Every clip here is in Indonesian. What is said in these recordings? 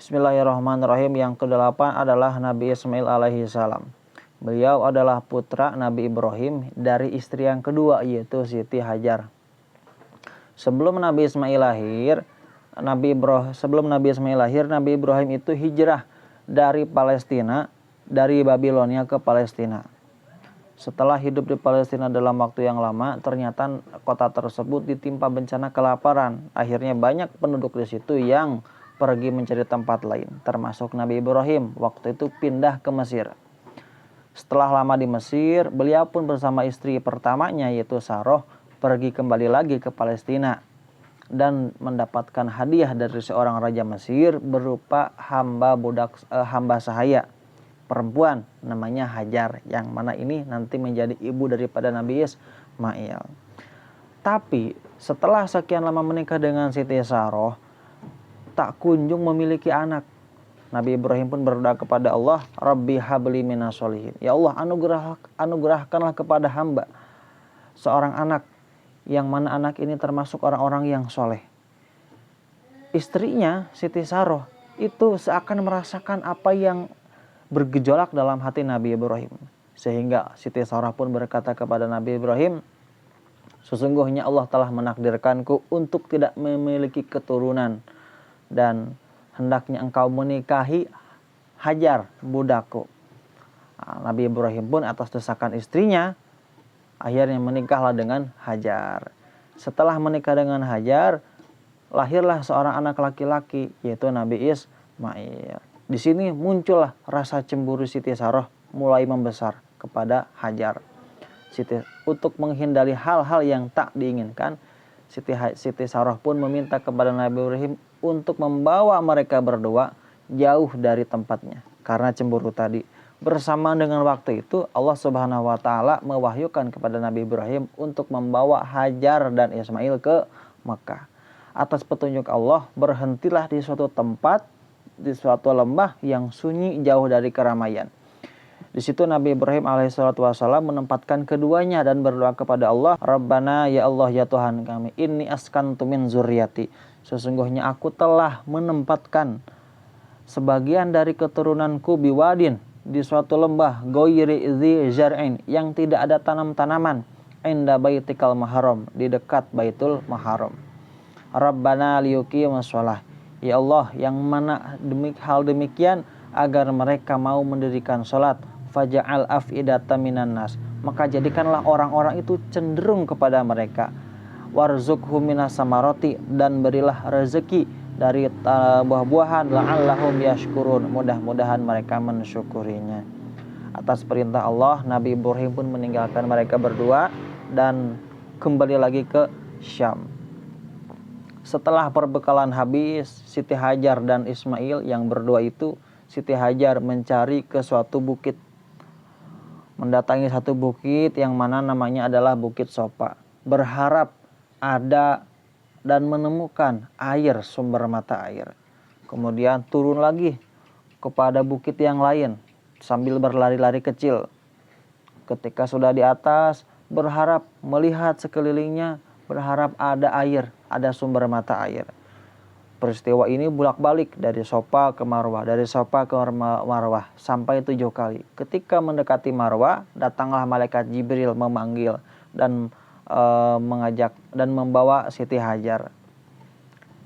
Bismillahirrahmanirrahim. Yang kedelapan adalah Nabi Ismail alaihi salam. Beliau adalah putra Nabi Ibrahim dari istri yang kedua, yaitu Siti Hajar. Sebelum Nabi Ismail lahir, Nabi Ibrahim itu hijrah dari Palestina, dari Babilonia ke Palestina. Setelah hidup di Palestina dalam waktu yang lama, ternyata kota tersebut ditimpa bencana kelaparan. Akhirnya banyak penduduk di situ yang pergi mencari tempat lain, termasuk Nabi Ibrahim. Waktu itu pindah ke Mesir. Setelah lama di Mesir, beliau pun bersama istri pertamanya yaitu Saroh pergi kembali lagi ke Palestina dan mendapatkan hadiah dari seorang raja Mesir berupa hamba sahaya perempuan namanya Hajar, yang mana ini nanti menjadi ibu daripada Nabi Ismail. Tapi setelah sekian lama menikah dengan Siti Saroh, tak kunjung memiliki anak. Nabi Ibrahim pun berdoa kepada Allah, Rabbi habli minas sholihin. Ya Allah, anugerahkanlah kepada hamba seorang anak, yang mana anak ini termasuk orang-orang yang soleh. Istrinya Siti Saroh itu seakan merasakan apa yang bergejolak dalam hati Nabi Ibrahim, sehingga Siti Saroh pun berkata kepada Nabi Ibrahim, sesungguhnya Allah telah menakdirkanku untuk tidak memiliki keturunan dan hendaknya engkau menikahi Hajar budakku. Nabi Ibrahim pun atas desakan istrinya akhirnya menikahlah dengan Hajar. Setelah menikah dengan Hajar, lahirlah seorang anak laki-laki yaitu Nabi Ismail. Di sini muncullah rasa cemburu Siti Saroh mulai membesar kepada Hajar. Untuk menghindari hal-hal yang tak diinginkan, Siti Saroh pun meminta kepada Nabi Ibrahim untuk membawa mereka berdua jauh dari tempatnya karena cemburu tadi. Bersamaan dengan waktu itu, Allah Subhanahu wa taala mewahyukan kepada Nabi Ibrahim untuk membawa Hajar dan Ismail ke Mekah. Atas petunjuk Allah, berhentilah di suatu tempat, di suatu lembah yang sunyi jauh dari keramaian. Di situ Nabi Ibrahim alaihissalatu wassalam menempatkan keduanya dan berdoa kepada Allah, Rabbana ya Allah ya Tuhan kami, inni askantu min zurriyati. Sesungguhnya aku telah menempatkan sebagian dari keturunanku biwadin, di suatu lembah, ghairi dzi zar'in, yang tidak ada tanam-tanaman, inda baitikal muharram, di dekat Baitul Muharram. Rabbana liyuqimus shalah. Ya Allah, yang mana hal demikian agar mereka mau mendirikan salat. Faja'al af'idatan minan nas, maka jadikanlah orang-orang itu cenderung kepada mereka. Warzuqhum minas samarati, dan berilah rezeki dari buah-buahan, la'allahum yashkurun, mudah-mudahan mereka mensyukurinya. Atas perintah Allah, Nabi Ibrahim pun meninggalkan mereka berdua dan kembali lagi ke Syam. Setelah perbekalan habis, Siti Hajar dan Ismail yang berdua itu, Siti Hajar mencari ke suatu bukit. Mendatangi satu bukit yang mana namanya adalah Bukit Sopa. Berharap ada dan menemukan air, sumber mata air. Kemudian turun lagi kepada bukit yang lain sambil berlari-lari kecil. Ketika sudah di atas, berharap melihat sekelilingnya, berharap ada air, ada sumber mata air. Peristiwa ini bolak-balik dari Sopa ke Marwah, dari Sopa ke Marwah sampai 7 kali. Ketika mendekati Marwah, datanglah malaikat Jibril memanggil dan mengajak dan membawa Siti Hajar.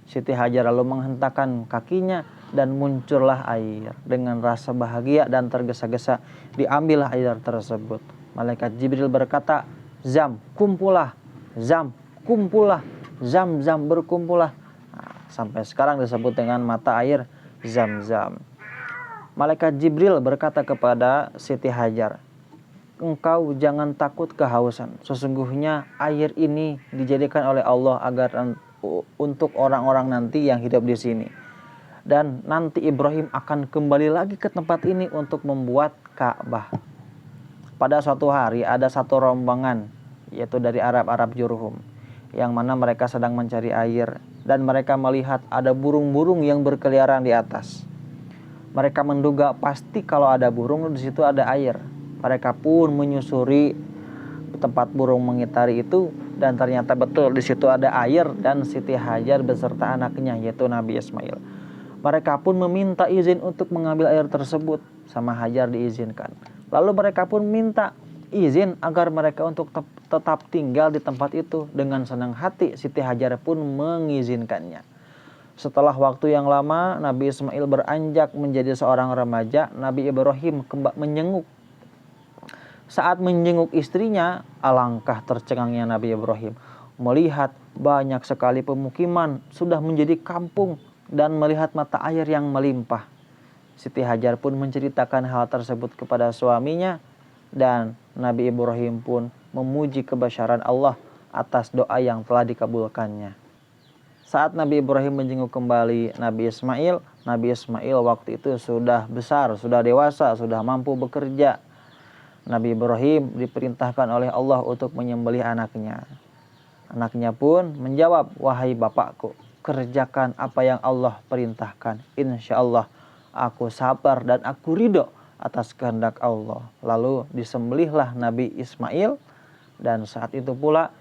Siti Hajar lalu menghentakkan kakinya dan muncullah air. Dengan rasa bahagia dan tergesa-gesa diambillah air tersebut. Malaikat Jibril berkata, Zam, kumpullah. Zam, kumpullah. Zam, berkumpullah. Sampai sekarang disebut dengan mata air Zam-Zam. Malaikat Jibril berkata kepada Siti Hajar, engkau jangan takut kehausan. Sesungguhnya air ini dijadikan oleh Allah agar untuk orang-orang nanti yang hidup di sini. Dan nanti Ibrahim akan kembali lagi ke tempat ini untuk membuat Ka'bah. Pada suatu hari ada satu rombongan, yaitu dari Arab Jurhum, yang mana mereka sedang mencari air. Dan mereka melihat ada burung-burung yang berkeliaran di atas. Mereka menduga pasti kalau ada burung di situ ada air. Mereka pun menyusuri tempat burung mengitari itu dan ternyata betul di situ ada air dan Siti Hajar beserta anaknya yaitu Nabi Ismail. Mereka pun meminta izin untuk mengambil air tersebut, sama Hajar diizinkan. Lalu mereka pun minta izin agar mereka untuk tetap tinggal di tempat itu. Dengan senang hati Siti Hajar pun mengizinkannya. Setelah waktu yang lama, Nabi Ismail beranjak menjadi seorang remaja. Nabi Ibrahim menjenguk. Saat menjenguk istrinya, alangkah tercengangnya Nabi Ibrahim melihat banyak sekali pemukiman sudah menjadi kampung dan melihat mata air yang melimpah. Siti Hajar pun menceritakan hal tersebut kepada suaminya, dan Nabi Ibrahim pun memuji kebesaran Allah atas doa yang telah dikabulkannya. Saat Nabi Ibrahim menjenguk kembali Nabi Ismail waktu itu sudah besar, sudah dewasa, sudah mampu bekerja. Nabi Ibrahim diperintahkan oleh Allah untuk menyembelih anaknya. Anaknya pun menjawab, "Wahai bapakku, kerjakan apa yang Allah perintahkan. Insya Allah aku sabar dan aku ridho atas kehendak Allah." Lalu disembelihlah Nabi Ismail, dan saat itu pula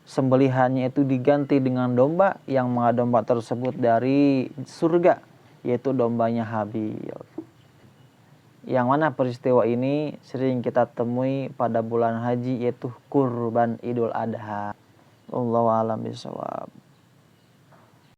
sembelihannya itu diganti dengan domba, yang mana domba tersebut dari surga, yaitu dombanya Habil. Yang mana peristiwa ini sering kita temui pada bulan haji, yaitu kurban Idul Adha. Wallahu a'lam bishawab.